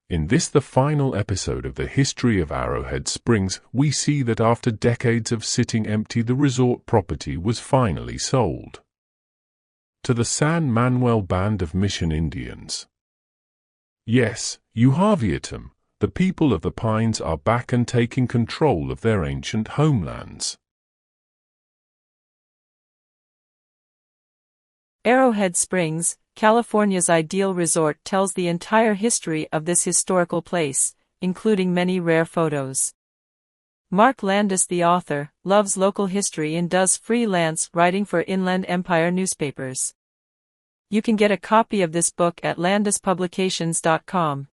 In this, the final episode of the history of Arrowhead Springs, we see that after decades of sitting empty, the resort property was finally sold to the San Manuel Band of Mission Indians. Yes, you have heard him. The people of the Pines are back and taking control of their ancient homelands. Arrowhead Springs, California's ideal resort, tells the entire history of this historical place, including many rare photos. Mark Landis, the author, loves local history and does freelance writing for Inland Empire newspapers. You can get a copy of this book at landispublications.com.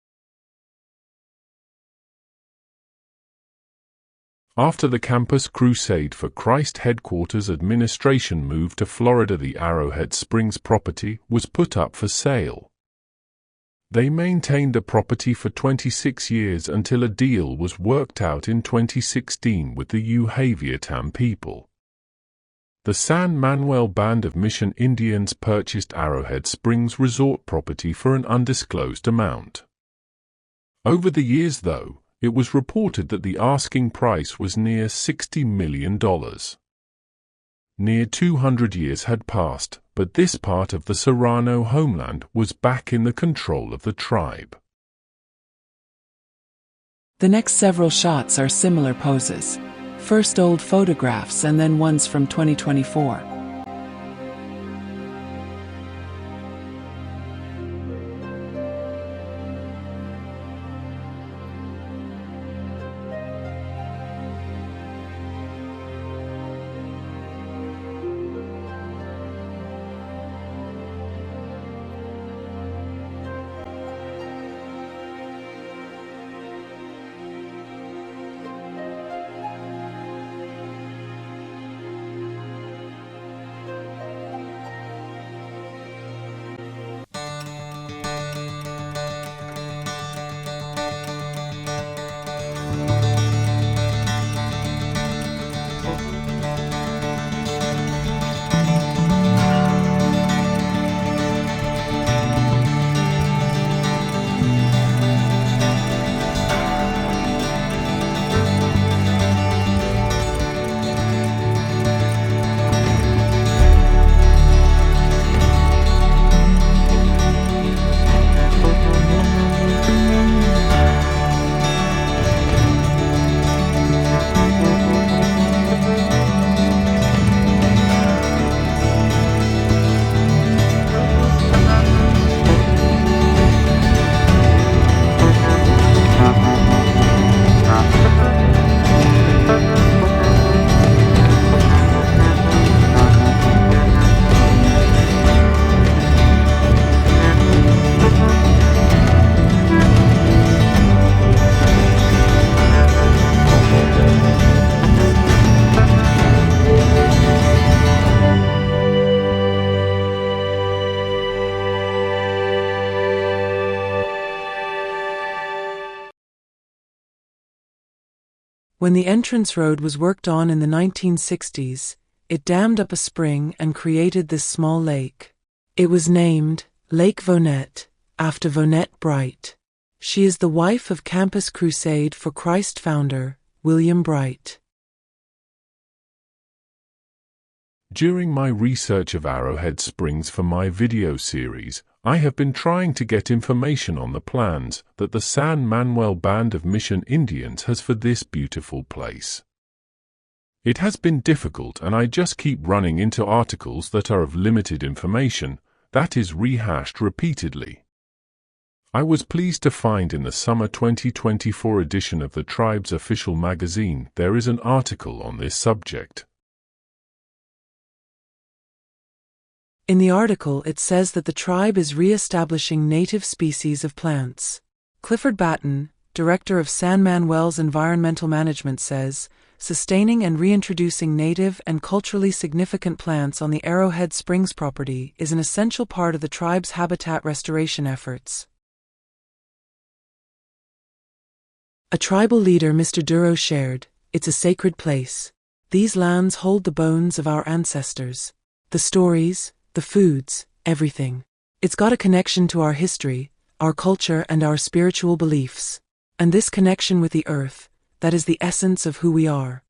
After the Campus Crusade for Christ headquarters administration moved to Florida, the Arrowhead Springs property was put up for sale. They maintained the property for 26 years until a deal was worked out in 2016 with the Yuhaviatam people. The San Manuel Band of Mission Indians purchased Arrowhead Springs Resort property for an undisclosed amount. Over the years, though, it was reported that the asking price was near $60 million. Near 200 years had passed, but this part of the Serrano homeland was back in the control of the tribe. The next several shots are similar poses. First old photographs and then ones from 2024. When the entrance road was worked on in the 1960s, it dammed up a spring and created this small lake. It was named Lake Vonette, after Vonette Bright. She is the wife of Campus Crusade for Christ founder, William Bright. During my research of Arrowhead Springs for my video series, I have been trying to get information on the plans that the San Manuel Band of Mission Indians has for this beautiful place. It has been difficult, and I just keep running into articles that are of limited information, that is rehashed repeatedly. I was pleased to find in the summer 2024 edition of the tribe's official magazine there is an article on this subject. In the article it says that the tribe is re-establishing native species of plants. Clifford Batten, director of San Manuel's Environmental Management, says, sustaining and reintroducing native and culturally significant plants on the Arrowhead Springs property is an essential part of the tribe's habitat restoration efforts. A tribal leader, Mr. Duro, shared, "It's a sacred place. These lands hold the bones of our ancestors. The stories, the foods, everything. It's got a connection to our history, our culture, and our spiritual beliefs. And this connection with the earth, that is the essence of who we are.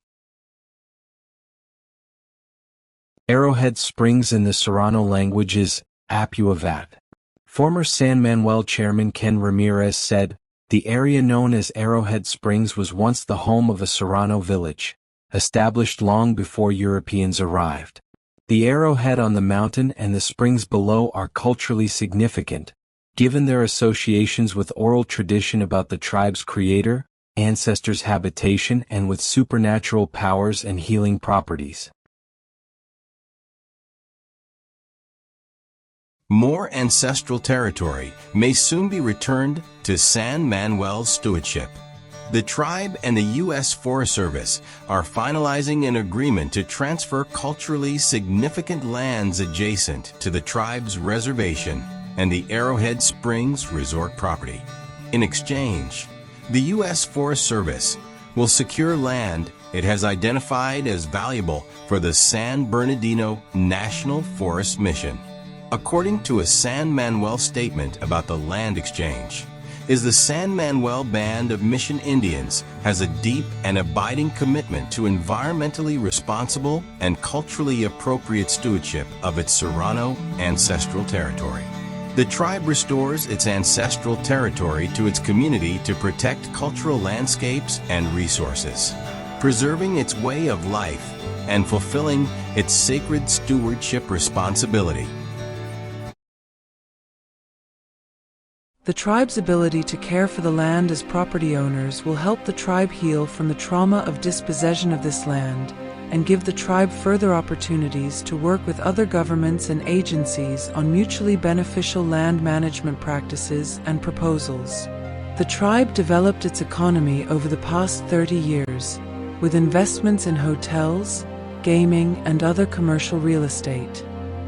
Arrowhead Springs in the Serrano language is Apuavat. Former San Manuel chairman Ken Ramirez said, "The area known as Arrowhead Springs was once the home of a Serrano village, established long before Europeans arrived. The arrowhead on the mountain and the springs below are culturally significant, given their associations with oral tradition about the tribe's creator, ancestors' habitation, and with supernatural powers and healing properties." More ancestral territory may soon be returned to San Manuel's stewardship. The tribe and the U.S. Forest Service are finalizing an agreement to transfer culturally significant lands adjacent to the tribe's reservation and the Arrowhead Springs Resort property. In exchange, the U.S. Forest Service will secure land it has identified as valuable for the San Bernardino National Forest Mission. According to a San Manuel statement about the land exchange, the San Manuel Band of Mission Indians has a deep and abiding commitment to environmentally responsible and culturally appropriate stewardship of its Serrano ancestral territory. The tribe restores its ancestral territory to its community to protect cultural landscapes and resources, preserving its way of life and fulfilling its sacred stewardship responsibility. The tribe's ability to care for the land as property owners will help the tribe heal from the trauma of dispossession of this land and give the tribe further opportunities to work with other governments and agencies on mutually beneficial land management practices and proposals. The tribe developed its economy over the past 30 years, with investments in hotels, gaming, and other commercial real estate.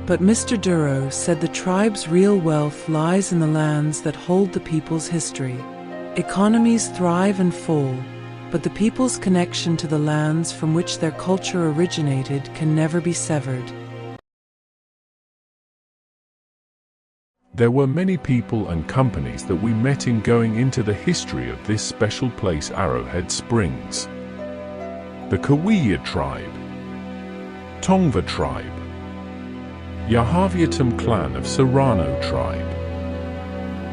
But Mr. Duro said the tribe's real wealth lies in the lands that hold the people's history. Economies thrive and fall, but the people's connection to the lands from which their culture originated can never be severed. There were many people and companies that we met in going into the history of this special place, Arrowhead Springs. The Cahuilla tribe, Tongva tribe, Yahaviatum clan of Serrano tribe,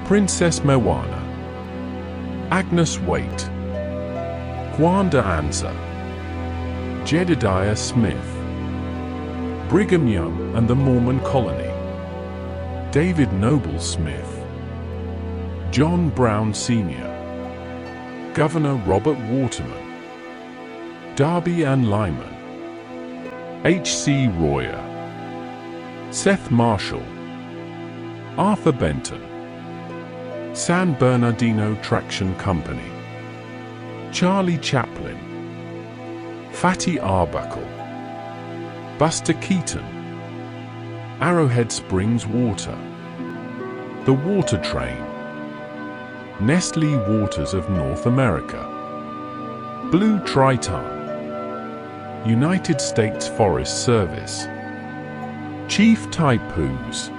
Princess Mewana, Agnes Waite, Gwanda Anza, Jedediah Smith, Brigham Young and the Mormon Colony, David Noble Smith, John Brown Sr., Governor Robert Waterman, Darby Ann Lyman, H.C. Royer, Seth Marshall, Arthur Benton, San Bernardino Traction Company, Charlie Chaplin, Fatty Arbuckle, Buster Keaton, Arrowhead Springs Water, The Water Train, Nestle Waters of North America, Blue Triton, United States Forest Service, Chief Taipoos,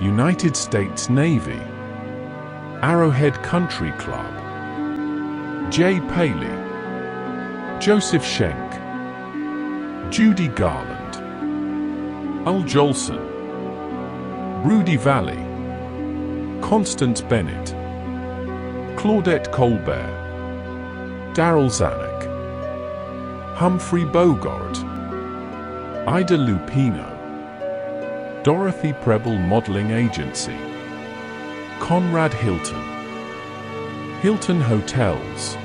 United States Navy, Arrowhead Country Club, Jay Paley, Joseph Schenck, Judy Garland, Al Jolson, Rudy Valley, Constance Bennett, Claudette Colbert, Daryl Zanuck, Humphrey Bogart, Ida Lupino, Dorothy Preble Modeling Agency, Conrad Hilton, Hilton Hotels,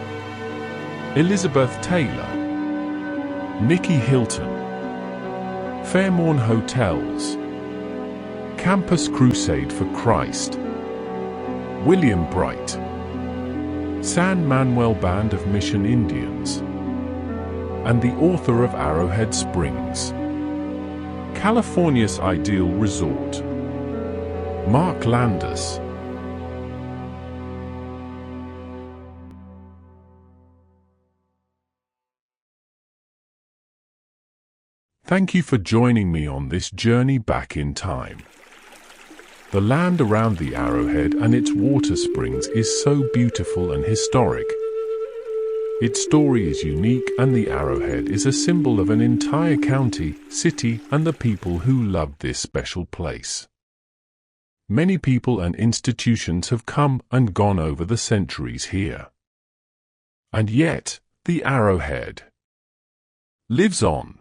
Elizabeth Taylor, Nikki Hilton, Fairmorn Hotels, Campus Crusade for Christ, William Bright, San Manuel Band of Mission Indians, and the author of Arrowhead Springs, California's Ideal Resort, Mark Landis. Thank you for joining me on this journey back in time. The land around the Arrowhead and its water springs is so beautiful and historic. Its story is unique, and the Arrowhead is a symbol of an entire county, city, and the people who love this special place. Many people and institutions have come and gone over the centuries here. And yet, the Arrowhead lives on.